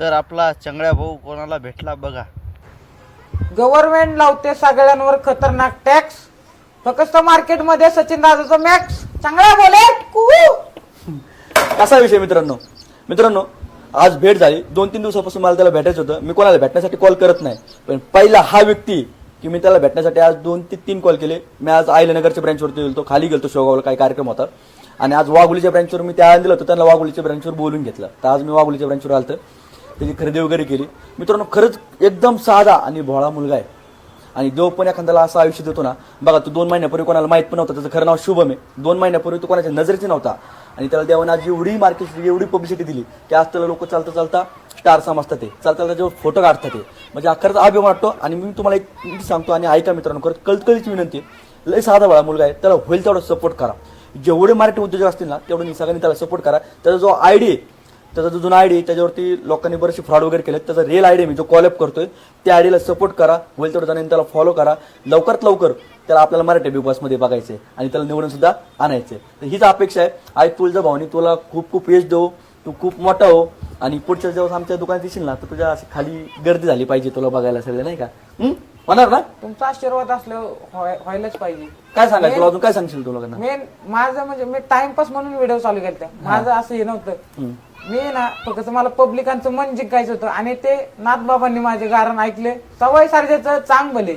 तर आपला चंगळ्या भाऊ कोणाला भेटला बघा. गव्हर्नमेंट लावते सगळ्यांवर खतरनाक टॅक्स. फक्त मार्केटमध्ये सचिन दादाचा मॅक्स चांगला बोले. असा विषय मित्रांनो आज भेट झाली. 2-3 दिवसापासून मला त्याला भेटायचं होतं. मी कोणाला भेटण्यासाठी कॉल करत नाही, पण पहिला हा व्यक्ती की मी त्याला भेटण्यासाठी आज 2 ते 3 कॉल केले. मी आज आयल्यानगरच्या ब्रँचवरती गेलो, खाली गेलो, शेवगावला काही कार्यक्रम होता आणि आज वाघोलीच्या ब्रँचवर मी त्या दिलं होतं. त्यांना वाघोलीच्या ब्रँचवर बोलून घेतलं. तर आज मी वाघोलीच्या ब्रँचवर आलतो, त्याची खरेदी वगैरे केली. मित्रांनो खरंच एकदम साधा आणि भोळा मुलगा आहे आणि जो पण एखाद्याला असं आयुष्य देतो ना, बघा तो 2 महिन्यापूर्वी कोणाला माहित पण नव्हता, त्याचं खरं नाव शुभम आहे. 2 महिन्यापूर्वी तो कोणाच्या नजरेची नव्हता आणि त्याला देवाने आज एवढी मार्केट एवढी पब्लिसिटी दिली की आज त्याला लोक चालता स्टार समजतात, ते चालता त्याच्यावर फोटो काढतात. ते म्हणजे खरंच अभिमान वाटतो. आणि मी तुम्हाला एक सांगतो आणि ऐका मित्रांनो, खरंच कळकळीची विनंती आहे, लय साधा भोळा मुलगा आहे, त्याला होईल तेवढा सपोर्ट करा. जेवढे मराठी उद्योजक असतील ना तेवढे सगळ्यांनी त्याला सपोर्ट करा. त्याचा जो आयडी आहे, त्याचा जो जुना आयडी त्याच्यावरती लोकांनी बरेचसे फ्रॉड वगैरे केले, त्याचा रिअल आयडी मी जो कॉलअप करतोय त्या आयडीला सपोर्ट करा. होईल तेवढं जाण्याने त्याला फॉलो करा. लवकरात लवकर त्याला आपल्याला मराठी बिग बॉसमध्ये बघायचंय आणि त्याला निवडून सुद्धा आणायचंय. तर हीच अपेक्षा आहे. आई तुळजा भावानी तुला खूप खूप यश देऊ, तू खूप मोठा हो आणि पुढच्या जेव्हा आमच्या दुकानात येशील ना तर तुझ्या अशी खाली गर्दी झाली पाहिजे तुला बघायला सगळं, नाही का? होणार ना? तुमचा आशीर्वाद असलं व्हायलाच पाहिजे. काय सांगायचं तुला, अजून काय सांगशील तुला? मेन माझं म्हणजे मी टाइमपास म्हणून व्हिडिओ चालू केलते. माझं असं हे नव्हतं. मी ना फक्त मला पब्लिकांचं मन जिंकायचं होतं आणि ते नाथबाबांनी माझे गारण ऐकले. सवय सारख्याचं चांग भले.